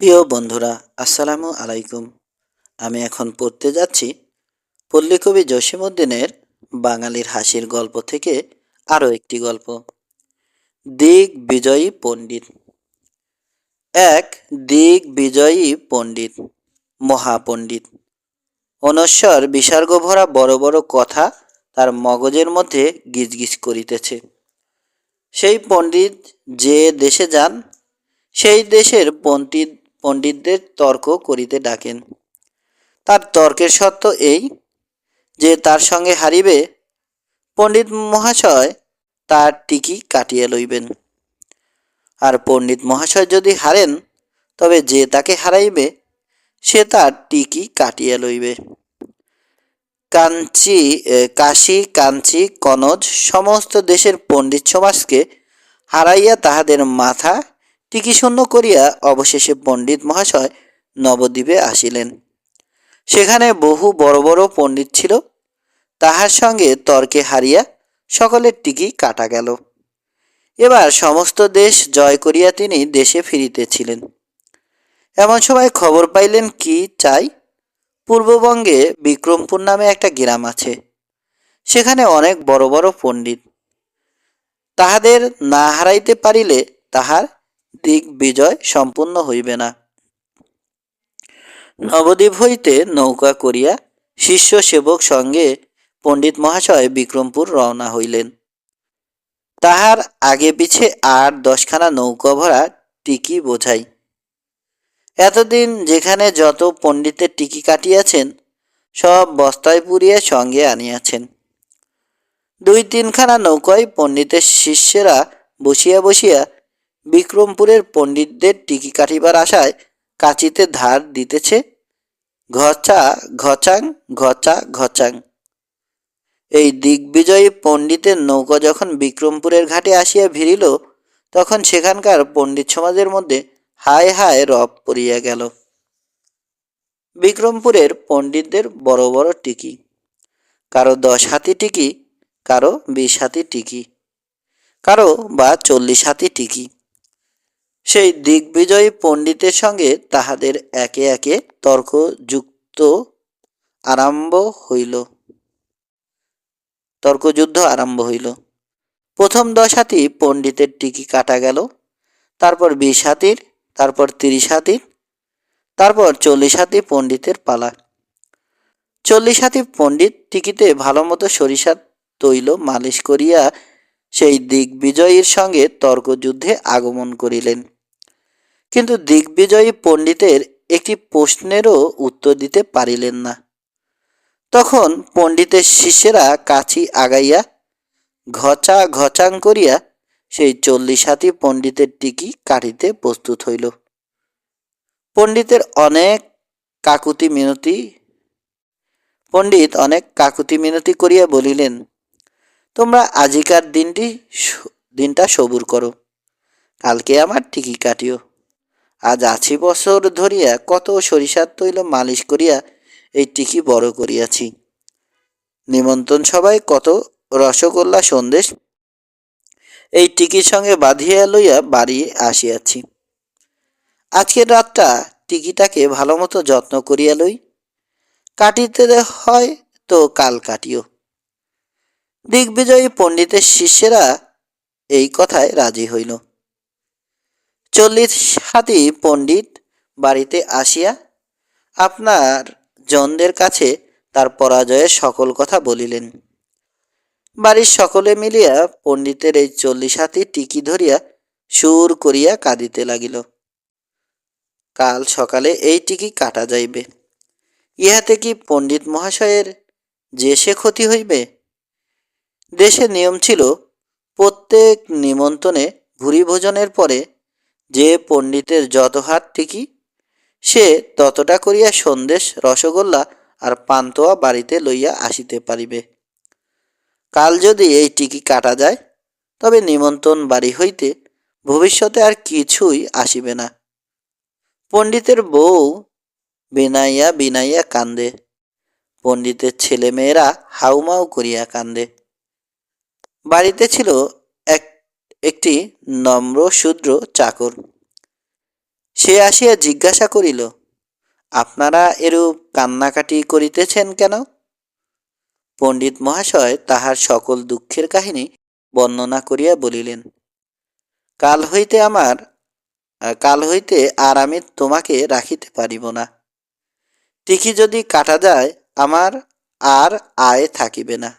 প্রিয় বন্ধুরা, আসসালামু আলাইকুম। আমি এখন পড়তে যাচ্ছি পল্লীকবি জসীমউদ্দীনের বাঙালির হাসির গল্প থেকে আরও একটি গল্প, দিগ্বিজয়ী পণ্ডিত। এক দিগ্বিজয়ী পণ্ডিত, মহাপণ্ডিত, অনশ্বর বিসর্গ ভরা বড় বড় কথা তার মগজের মধ্যে গিজগিজ করিতেছে। সেই পণ্ডিত যে দেশে যান, সেই দেশের পণ্ডিতদের তর্ক করিতে ডাকেন। তার তর্কের সত্য এই যে তার সঙ্গে হারিবে পণ্ডিত মহাশয় তার টিকি কাটিয়া লইবেন, আর পণ্ডিত মহাশয় যদি হারেন তবে যে তাকে হারাইবে সে তার টিকি কাটিয়া লইবে। কাশী কাঞ্চি কনজ সমস্ত দেশের পণ্ডিত সমাজকে হারাইয়া তাহাদের মাথা টিকিশূন্য করিয়া অবশেষে পণ্ডিত মহাশয় নবদ্বীপে আসিলেন। সেখানে বহু বড় বড় পণ্ডিত ছিল, তাহার সঙ্গে তর্কে হারিয়া সকলের টিকি কাটা গেল। এবার সমস্ত দেশ জয় করিয়া তিনি দেশে ফিরিতেছিলেন। এমন সময় খবর পাইলেন কি চাই, পূর্ববঙ্গে বিক্রমপুর নামে একটা গ্রাম আছে, সেখানে অনেক বড় বড় পণ্ডিত। তাহাদের না হারাইতে পারিলে তাহার দিগ্বিজয় সম্পূর্ণ হইবে না। নবদ্বীপ হইতে নৌকা করিয়া শিষ্য সেবক সঙ্গে পণ্ডিত মহাশয় বিক্রমপুর রওনা হইলেন। তাহার আগে পিছে ৮-১০খানা নৌকা ভরা টিকি বোঝাই। এতদিন যেখানে যত পণ্ডিতের টিকি কাটিয়াছেন সব বস্তায় পুরিয়া সঙ্গে আনিয়াছেন। ২-৩খানা নৌকায় পণ্ডিতের শিষ্যেরা বসিয়া বসিয়া বিক্রমপুরের পণ্ডিতদের টিকি কাটিবার আশায় কাঁচিতে ধার দিতেছে, ঘচা ঘচাং ঘচা ঘচাং। এই দিগ্বিজয়ী পণ্ডিতের নৌকা যখন বিক্রমপুরের ঘাটে আসিয়া ভিড়িল, তখন সেখানকার পণ্ডিত সমাজের মধ্যে হায় হায় রব পড়িয়া গেল। বিক্রমপুরের পণ্ডিতদের বড় বড় টিকি, কারো ১০ হাতি টিকি, কারো ২০ হাতি টিকি, কারো বা ৪০ হাতি টিকি। সেই দিগ্বিজয়ী পণ্ডিতের সঙ্গে তাহাদের একে একে তর্কযুদ্ধ আরম্ভ হইল। প্রথম ১০ হাতি পণ্ডিতের টিকি কাটা গেল, তারপর ২০ হাতির, তারপর ৩০ হাতির, তারপর ৪০ হাতি পণ্ডিতের পালা। ৪০ হাতি পণ্ডিত টিকিতে ভালো মতো সরিষার তৈল মালিশ করিয়া সেই দিগ্বিজয়ীর সঙ্গে তর্কযুদ্ধে আগমন করিলেন। কিন্তু দিগ্বিজয়ী পণ্ডিতের একটি প্রশ্নেরও উত্তর দিতে পারিলেন না। তখন পণ্ডিতের শিষ্যেরা কাছি আগাইয়া ঘচা ঘচাং করিয়া সেই ৪০ হাতি পণ্ডিতের টিকি কাটিতে প্রস্তুত হইল। পণ্ডিত অনেক কাকুতি মিনতি করিয়া বলিলেন, তোমরা আজিকার দিনটা সবুর করো, কালকে আমার টিকি কাটিও। আজ ৮০ বছর ধরিয়া কত সরিষার তৈল মালিশ করিয়া এই টিকি বড় করিয়াছি। নিমন্ত্রণ সভায় কত রসগোল্লা সন্দেশ এই টিকির সঙ্গে বাঁধিয়া লইয়া বাড়ি আসিয়াছি। আজকের রাতটা টিকিটাকে ভালো মতো যত্ন করিয়া লই, কাটিতে হয় তো কাল কাটিও। দিগ্বিজয়ী পণ্ডিতের শিষ্যেরা এই কথায় রাজি হইল। ৪০ হাতি পণ্ডিত বাড়িতে আসিয়া আপনার জনদের কাছে তার পরাজয়ের সকল কথা বলিলেন। বাড়ির সকলে মিলিয়া পণ্ডিতের এই ৪০ হাতি টিকি ধরিয়া সুর করিয়া কাঁদিতে লাগিল। কাল সকালে এই টিকি কাটা যাইবে, ইহাতে কি পণ্ডিত মহাশয়ের যে সে ক্ষতি হইবে? দেশে নিয়ম ছিল, প্রত্যেক নিমন্ত্রণে ভুরি ভোজনের পরে যে পণ্ডিতের যত হাত টিকি সে ততটা করিয়া সন্দেশ, রসগোল্লা আর পান্তুয়া বাড়িতে লইয়া আসিতে পারিবে। কাল যদি এই টিকি কাটা যায় তবে নিমন্ত্রণ বাড়ি হইতে ভবিষ্যতে আর কিছুই আসিবে না। পণ্ডিতের বউ বিনাইয়া বিনাইয়া কান্দে, পণ্ডিতের ছেলেমেয়েরা হাউমাউ করিয়া কান্দে। বাড়িতে ছিল একটি নম্র শূদ্র চাকর। সে আসিয়া জিজ্ঞাসা করিল, আপনারা এরূপ কান্নাকাটি করিতেছেন কেন? পণ্ডিত মহাশয় তাহার সকল দুঃখের কাহিনী বর্ণনা করিয়া বলিলেন, কাল হইতে কাল হইতে আর আমি তোমাকে রাখিতে পারিব না। টিকি যদি কাটা যায়, আমার আর আয় থাকিবে না।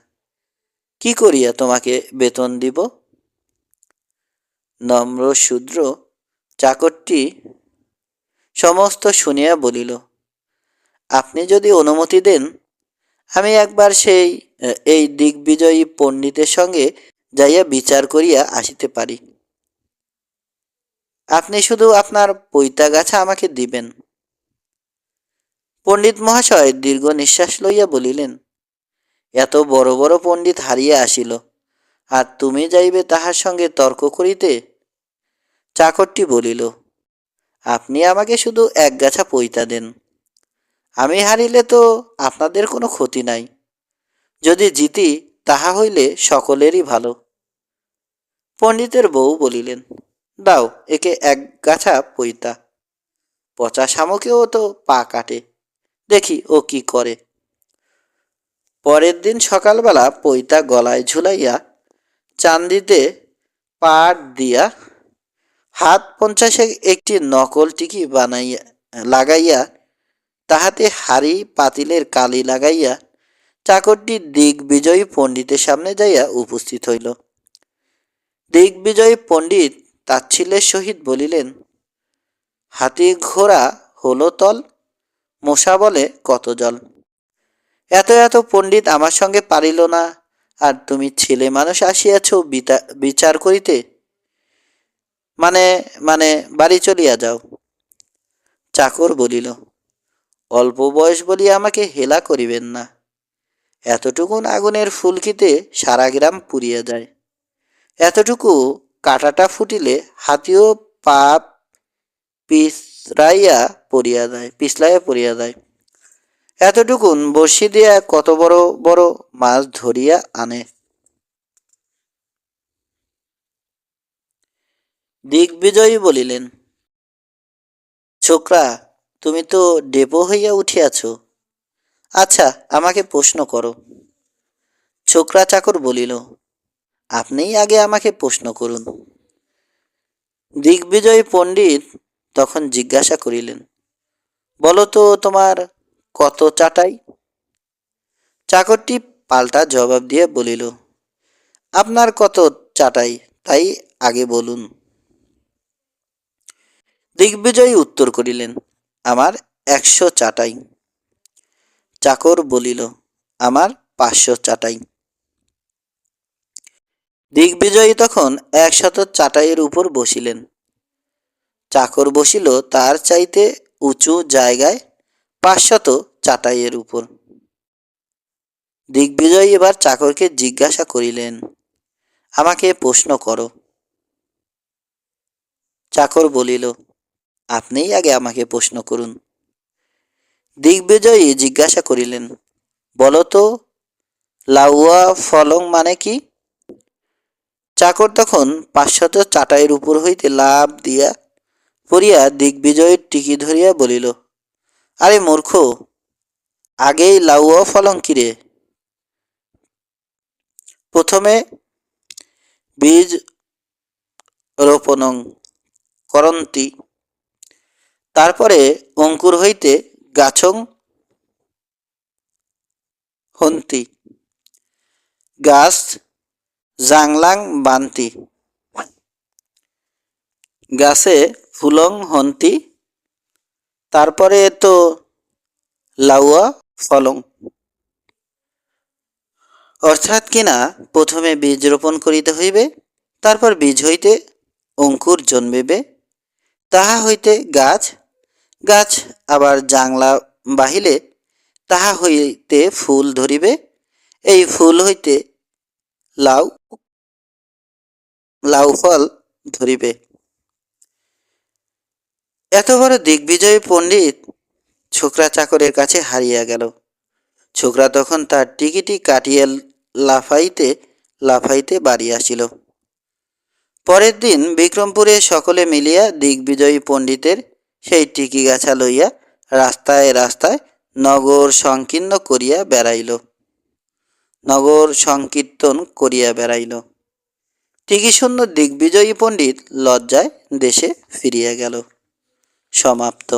কি করিয়া তোমাকে বেতন দিব? নম্র শূদ্র চাকরটি সমস্ত শুনিয়া বলিল, আপনি যদি অনুমতি দেন, আমি একবার এই দিগ্বিজয়ী পণ্ডিতের সঙ্গে যাইয়া বিচার করিয়া আসিতে পারি। আপনি শুধু আপনার পৈতাগাছা আমাকে দিবেন। পণ্ডিত মহাশয় দীর্ঘ নিঃশ্বাস লইয়া বলিলেন, এত বড় বড় পণ্ডিত হারিয়া আসিল, আর তুমি যাইবে তাহার সঙ্গে তর্ক করিতে? চাকরটি বলিল, আপনি আমাকে শুধু এক গাছা পৈতা দেন। আমি হারিলে তো আপনাদের কোনো ক্ষতি নাই। যদি জিতি, তাহা হইলে সকলেরই ভালো। পণ্ডিতের বউ বলিলেন, দাও একে এক গাছা পৈতা। পচা শামুকেও তো পা কাটে, দেখি ও কি করে। পরের দিন সকালবেলা পৈতা গলায় ঝুলাইয়া চান্দিতে পাট দিয়া হাত 50 একটি নকল টিকি লাগাইয়া তাহাতে হাড়ি পাতিলের কালি লাগাইয়া চাকরটি দিগ্বিজয়ী পণ্ডিতের সামনে যাইয়া উপস্থিত হইল। দিগ্বিজয়ী পণ্ডিত তাচ্ছিল্যের সহিত বলিলেন, হাতি ঘোড়া হলো তল, মশা বলে কত জল। এত এত পণ্ডিত আমার সঙ্গে পারিল না, আর তুমি ছেলে মানুষ আসিয়াছ বিচার করিতে? মানে মানে বাড়ি চলিয়া যাও। চাকর বলিল, অল্প বয়স বলিয়া আমাকে হেলা করিবেন না। এতটুকুন আগুনের ফুলকিতে সারা গ্রাম পুড়িয়া যায়। এতটুকু কাঁটাটা ফুটিলে হাতিও পা পিছলাইয়া পড়িয়া যায়। এতটুকুন বড়শি দিয়া কত বড় বড় মাছ ধরিয়া আনে। দিগ্বিজয়ী বলিলেন, ছোকরা, তুমি তো ডেপো হইয়া উঠিয়াছ। আচ্ছা, আমাকে প্রশ্ন করো। ছোকরা চাকর বলিল, আপনিই আগে আমাকে প্রশ্ন করুন। দিগ্বিজয়ী পণ্ডিত তখন জিজ্ঞাসা করিলেন, বলো তো তোমার কত চাটাই? চাকরটি পাল্টা জবাব দিয়ে বলিল, আপনার কত চাটাই তাই আগে বলুন। দিগ্বিজয়ী উত্তর করিলেন, আমার 100 চাটাই। চাকর বলিল, আমার 500 চাটাই। দিগ্বিজয়ী তখন 100 চাটাইয়ের উপর বসিলেন। চাকর বসিল তার চাইতে উঁচু জায়গায় 500 চাটাইয়ের উপর। দিগ্বিজয়ী এবার চাকরকে জিজ্ঞাসা করিলেন, আমাকে প্রশ্ন করো। চাকর বলিল, আপনিই আগে আমাকে প্রশ্ন করুন। দিগ্বিজয়ী জিজ্ঞাসা করিলেন, বলো তো লাউয়া ফলং মানে কি? চাকর তখন 500 চাটাইয়ের উপর হইতে লাফ দিয়া পড়িয়া দিগ্বিজয়ের টিকি ধরিয়া বলিল, আরে মূর্খ, আগেই লাউয়া ফলং কিরে? প্রথমে বীজ রোপণং করন্তি, তারপরে অঙ্কুর হইতে গাছং হন্তি, গাছ জাংলাং বান্তি, গাছে ফুলং হন্তি, তারপরে তো লাউয়া ফলং। অর্থাৎ কিনা প্রথমে বীজ রোপণ করিতে হইবে, তারপর বীজ হইতে অঙ্কুর জন্মিবে, তাহা হইতে গাছ, গাছ আবার জাংলা বাহিলে তাহা হইতে ফুল ধরিবে, এই ফুল হইতে লাউ লাউ ফল ধরিবে। এত বড় দিগ্বিজয়ী পণ্ডিত ছোকরা চাকরের কাছে হারিয়া গেল। ছোকরা তখন তার টিকিটি কাটিয়া লাফাইতে লাফাইতে বাড়ি আসিল। পরের দিন বিক্রমপুরে সকলে মিলিয়া দিগ্বিজয়ী পণ্ডিতের সেই টিকি গাছা লইয়া রাস্তায় রাস্তায় নগর সংকীর্ণ করিয়া বেড়াইল, নগর সংকীর্তন করিয়া বেড়াইল। টিকি সুন্দর দিগ্বিজয়ী পণ্ডিত লজ্জায় দেশে ফিরিয়া গেল। সমাপ্ত।